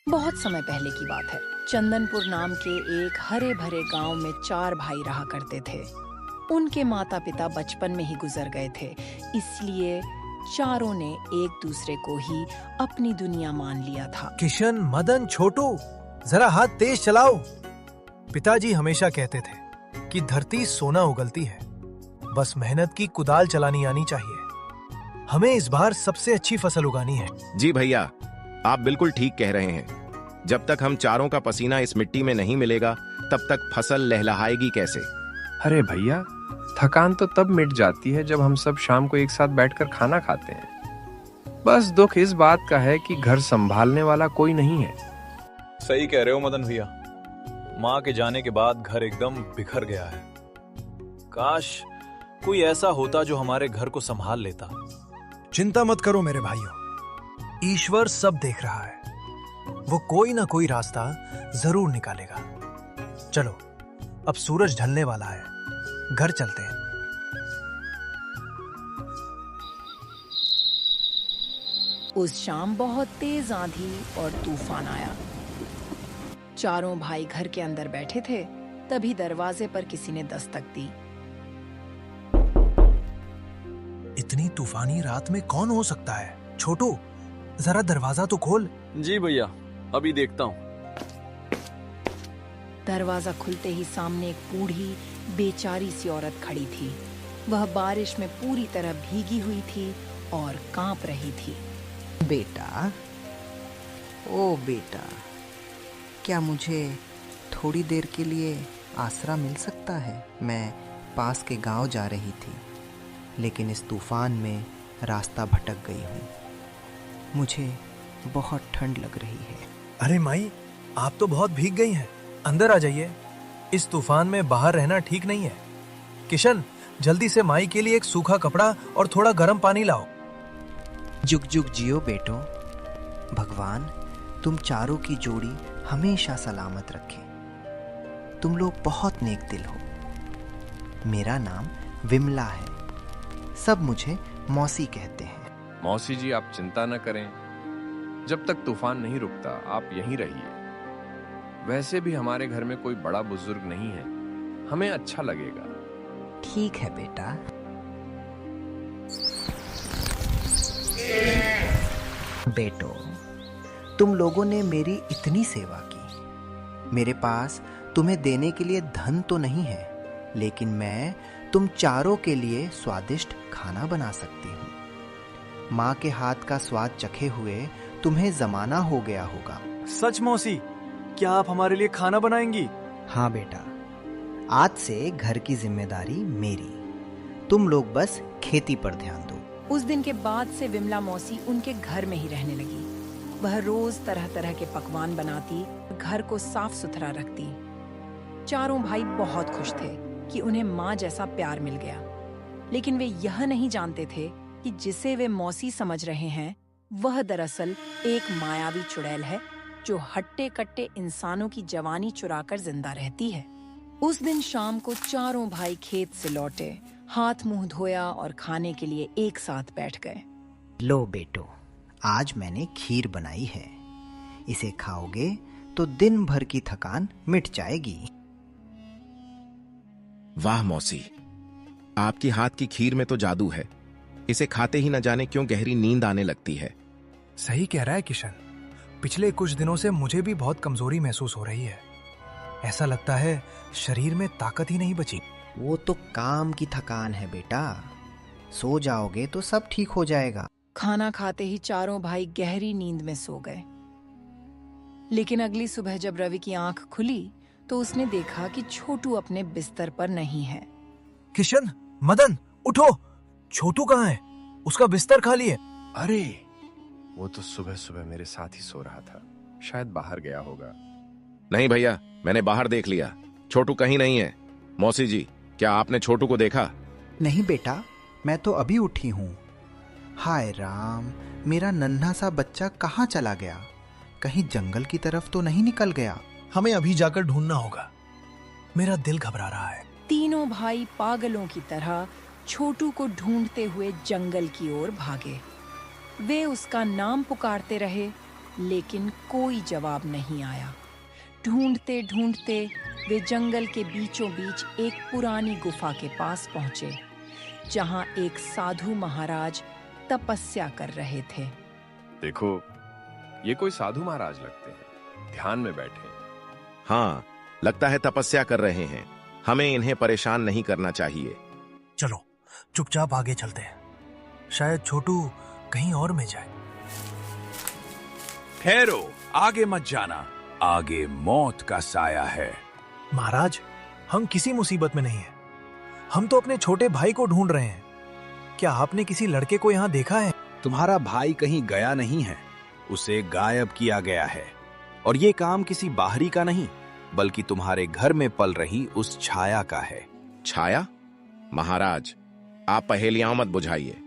बहुत समय पहले की बात है। चंदनपुर नाम के एक हरे भरे गांव में 4 भाई रहा करते थे। उनके माता पिता बचपन में ही गुजर गए थे, इसलिए चारों ने एक दूसरे को ही अपनी दुनिया मान लिया था। किशन, मदन, छोटू, जरा हाथ तेज चलाओ। पिताजी हमेशा कहते थे कि धरती सोना उगलती है, बस मेहनत की कुदाल चलानी आनी चाहिए। हमें इस बार सबसे अच्छी फसल उगानी है। जी भैया, आप बिल्कुल ठीक कह रहे हैं। जब तक हम चारों का पसीना इस मिट्टी में नहीं मिलेगा, तब तक फसल लहलहाएगी कैसे? अरे भैया, थकान तो तब मिट जाती है जब हम सब शाम को एक साथ बैठकर खाना खाते हैं। बस दुख इस बात का है कि घर संभालने वाला कोई नहीं है। सही कह रहे हो मदन भैया, माँ के जाने के बाद घर एकदम बिखर गया है। काश कोई ऐसा होता जो हमारे घर को संभाल लेता। चिंता मत करो मेरे भाइयों, ईश्वर सब देख रहा है। वो कोई ना कोई रास्ता जरूर निकालेगा। चलो, अब सूरज ढलने वाला है, घर चलते हैं। उस शाम बहुत तेज आंधी और तूफान आया। चारों भाई घर के अंदर बैठे थे, तभी दरवाजे पर किसी ने दस्तक दी। इतनी तूफानी रात में कौन हो सकता है? छोटू, जरा दरवाजा तो खोल। जी भैया, अभी देखता हूँ। दरवाजा खुलते ही सामने एक बूढ़ी बेचारी सी औरत खड़ी थी। वह बारिश में पूरी तरह भीगी हुई थी और कांप रही थी। बेटा, ओ बेटा, क्या मुझे थोड़ी देर के लिए आसरा मिल सकता है? मैं पास के गांव जा रही थी, लेकिन इस तूफान में रास्ता भटक गई हूँ। मुझे बहुत ठंड लग रही है। अरे माई, आप तो बहुत भीग गई हैं। अंदर आ जाइए, इस तूफान में बाहर रहना ठीक नहीं है। किशन, जल्दी से माई के लिए एक सूखा कपड़ा और थोड़ा गर्म पानी लाओ। जुग जुग जियो बेटो। भगवान तुम चारों की जोड़ी हमेशा सलामत रखे। तुम लोग बहुत नेक दिल हो। मेरा नाम विमला है, सब मुझे मौसी कहते हैं। मौसी जी, आप चिंता न करें। जब तक तूफान नहीं रुकता, आप यहीं रहिए। वैसे भी हमारे घर में कोई बड़ा बुजुर्ग नहीं है, हमें अच्छा लगेगा। ठीक है बेटा। बेटो, तुम लोगों ने मेरी इतनी सेवा की। मेरे पास तुम्हें देने के लिए धन तो नहीं है, लेकिन मैं तुम चारों के लिए स्वादिष्ट खाना बना सकती हूँ। माँ के हाथ का स्वाद चखे हुए तुम्हें जमाना हो गया होगा। सच मौसी, क्या आप हमारे लिए खाना बनाएंगी? हाँ बेटा, आज से घर की जिम्मेदारी मेरी। तुम लोग बस खेती पर ध्यान दो। उस दिन के बाद से विमला मौसी उनके घर में ही रहने लगी। वह रोज तरह तरह के पकवान बनाती, घर को साफ सुथरा रखती। चारों भाई बहुत खुश थे कि उन्हें माँ जैसा प्यार मिल गया, लेकिन वे यह नहीं जानते थे कि जिसे वे मौसी समझ रहे हैं, वह दरअसल एक मायावी चुड़ैल है जो हट्टे कट्टे इंसानों की जवानी चुराकर जिंदा रहती है। उस दिन शाम को चारों भाई खेत से लौटे, हाथ मुंह धोया और खाने के लिए एक साथ बैठ गए। लो बेटो, आज मैंने खीर बनाई है। इसे खाओगे तो दिन भर की थकान मिट जाएगी। वाह मौसी, आपकी हाथ की खीर में तो जादू है। इसे खाते ही न जाने क्यों गहरी नींद आने लगती है। सही कह रहा है किशन, पिछले कुछ दिनों से मुझे भी बहुत कमजोरी महसूस हो रही है। ऐसा लगता है शरीर में ताकत ही नहीं बची। वो तो काम की थकान है बेटा, सो जाओगे तो सब ठीक हो जाएगा। खाना खाते ही चारों भाई गहरी नींद में सो गए। लेकिन अगली सुबह जब रवि की आंख खुली तो उसने देखा कि छोटू अपने बिस्तर पर नहीं है। किशन, मदन, उठो, छोटू कहाँ है? उसका बिस्तर खाली है। अरे, वो तो सुबह सुबह मेरे साथ ही सो रहा था, शायद बाहर गया होगा। नहीं भैया, मैंने बाहर देख लिया, छोटू कहीं नहीं है। मौसी जी, क्या आपने छोटू को देखा? नहीं बेटा, मैं तो अभी उठी हूँ। हाय राम, मेरा नन्हा सा बच्चा कहाँ चला गया? कहीं जंगल की तरफ तो नहीं निकल गया? हमें अभी जाकर ढूंढना होगा। मेरा दिल घबरा रहा है। तीनों भाई पागलों की तरह छोटू को ढूंढते हुए जंगल की ओर भागे। वे उसका नाम पुकारते रहे, लेकिन कोई जवाब नहीं आया। ढूंढते ढूंढते वे जंगल के बीचों बीच एक पुरानी गुफा के पास पहुंचे, जहां एक साधु महाराज तपस्या कर रहे थे। देखो, ये कोई साधु महाराज लगते हैं, ध्यान में बैठे। हाँ, लगता है तपस्या कर रहे हैं। हमें इन्हें परेशान नहीं करना चाहिए। चलो चुपचाप आगे चलते हैं, शायद छोटू कहीं और में जाए। ठहरो, आगे मत जाना, आगे मौत का साया है। महाराज, हम किसी मुसीबत में नहीं हैं। हम तो अपने छोटे भाई को ढूंढ रहे हैं। क्या आपने किसी लड़के को यहाँ देखा है? तुम्हारा भाई कहीं गया नहीं है, उसे गायब किया गया है। और ये काम किसी बाहरी का नहीं, बल्कि तुम्हारे घर में पल रही उस छाया का है। छाया? महाराज, आप पहेलियां मत बुझाइए।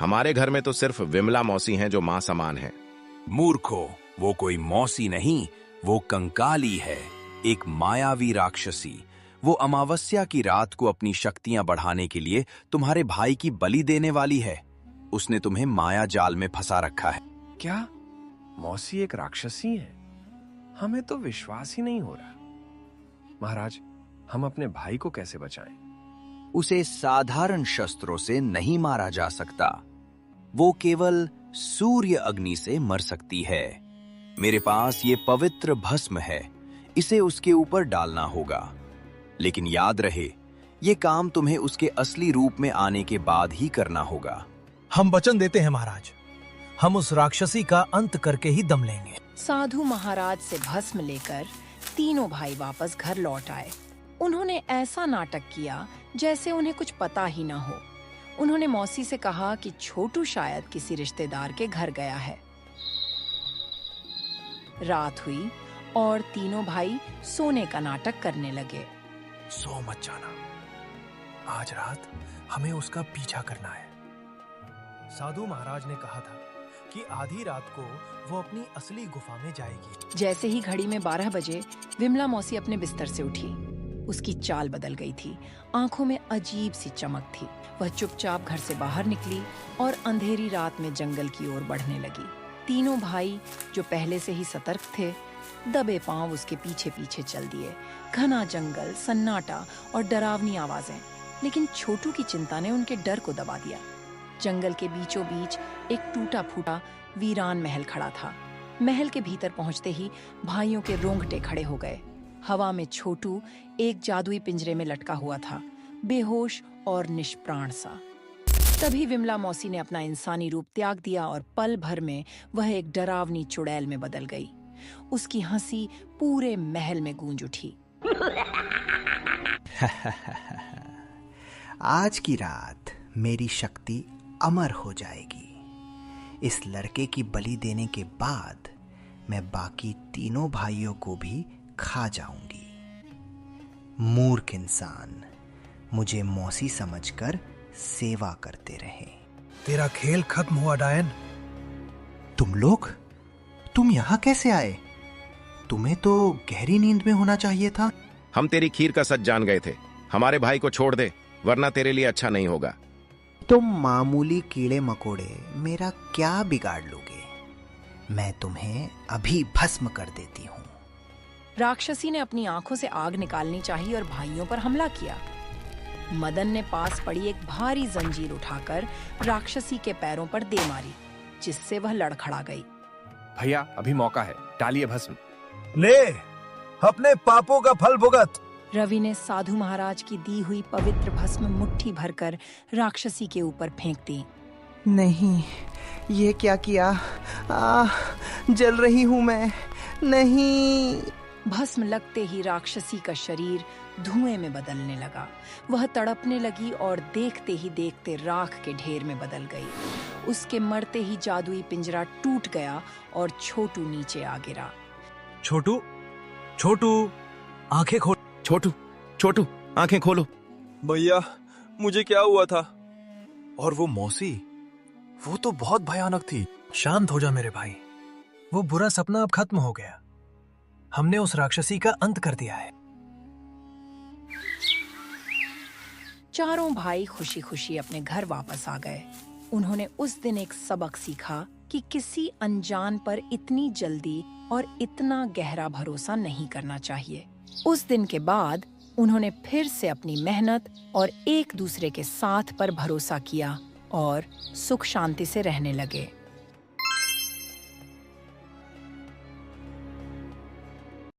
हमारे घर में तो सिर्फ विमला मौसी हैं जो मां समान है। मूर्खो, वो कोई मौसी नहीं, वो कंकाली है, एक मायावी राक्षसी। वो अमावस्या की रात को अपनी शक्तियां बढ़ाने के लिए तुम्हारे भाई की बलि देने वाली है। उसने तुम्हें माया जाल में फंसा रखा है। क्या मौसी एक राक्षसी है? हमें तो विश्वास ही नहीं हो रहा। महाराज, हम अपने भाई को कैसे बचाएं? उसे साधारण शस्त्रों से नहीं मारा जा सकता, वो केवल सूर्य अग्नि से मर सकती है। मेरे पास ये पवित्र भस्म है, इसे उसके ऊपर डालना होगा। लेकिन याद रहे, ये काम तुम्हें उसके असली रूप में आने के बाद ही करना होगा। हम वचन देते हैं महाराज, हम उस राक्षसी का अंत करके ही दम लेंगे। साधु महाराज से भस्म लेकर तीनों भाई वापस घर लौट आए। उन्होंने ऐसा नाटक किया जैसे उन्हें कुछ पता ही ना हो। उन्होंने मौसी से कहा कि छोटू शायद किसी रिश्तेदार के घर गया है। रात हुई और तीनों भाई सोने का नाटक करने लगे। सो मत जाना, आज रात हमें उसका पीछा करना है। साधु महाराज ने कहा था कि आधी रात को वो अपनी असली गुफा में जाएगी। जैसे ही घड़ी में 12 बजे विमला मौसी अपने बिस्तर से उठी। उसकी चाल बदल गई थी, आंखों में अजीब सी चमक थी। वह चुपचाप घर से बाहर निकली और अंधेरी रात में जंगल की ओर बढ़ने लगी। तीनों भाई, जो पहले से ही सतर्क थे, दबे पांव उसके पीछे पीछे चल दिए। घना जंगल, सन्नाटा और डरावनी आवाजें, लेकिन छोटू की चिंता ने उनके डर को दबा दिया। जंगल के बीचों बीच एक टूटा फूटा वीरान महल खड़ा था। महल के भीतर पहुंचते ही भाइयों के रोंगटे खड़े हो गए। हवा में छोटू एक जादुई पिंजरे में लटका हुआ था, बेहोश और निष्प्राण सा। तभी विमला मौसी ने अपना इंसानी रूप त्याग दिया और पल भर में वह एक डरावनी चुड़ैल में बदल गई। उसकी हंसी पूरे महल में गूंज उठी। आज की रात मेरी शक्ति अमर हो जाएगी। इस लड़के की बलि देने के बाद मैं बाकी तीनों भाइयों को भी खा जाऊंगी। मूर्ख इंसान मुझे मौसी समझकर सेवा करते रहे। तेरा खेल खत्म हुआ डायन। तुम यहाँ कैसे आए? तुम्हें तो गहरी नींद में होना चाहिए था। हम तेरी खीर का सच जान गए थे। हमारे भाई को छोड़ दे, वरना तेरे लिए अच्छा नहीं होगा। तुम मामूली कीड़े मकोड़े मेरा क्या बिगाड़ लोगे? मैं तुम्हें अभी भस्म कर देती हूँ। राक्षसी ने अपनी आंखों से आग निकालनी चाहिए और भाइयों पर हमला किया। मदन ने पास पड़ी एक भारी जंजीर उठाकर राक्षसी के पैरों पर दे मारी, जिससे वह लड़खड़ा गई। भैया, अभी मौका है, डालिए भस्म। ले अपने पापों का फल भुगत। रवि ने साधु महाराज की दी हुई पवित्र भस्म मुट्ठी भरकर राक्षसी के ऊपर फेंक दी। नहीं, ये क्या किया? जल रही हूं मैं। नहीं। भस्म लगते ही राक्षसी का शरीर धुएं में बदलने लगा। वह तड़पने लगी और देखते ही देखते राख के ढेर में बदल गई। उसके मरते ही जादुई पिंजरा टूट गया और छोटू नीचे आ गिरा। छोटू, छोटू, आंखें खोल। छोटू, छोटू, आंखें खोलो। भैया, मुझे क्या हुआ था? और वो मौसी, वो तो बहुत भयानक थी। शांत हो जा मेरे भाई, वो बुरा सपना अब खत्म हो गया। हमने उस राक्षसी का अंत कर दिया है। चारों भाई खुशी खुशी अपने घर वापस आ गए। उन्होंने उस दिन एक सबक सीखा कि किसी अनजान पर इतनी जल्दी और इतना गहरा भरोसा नहीं करना चाहिए। उस दिन के बाद उन्होंने फिर से अपनी मेहनत और एक दूसरे के साथ पर भरोसा किया और सुख शांति से रहने लगे।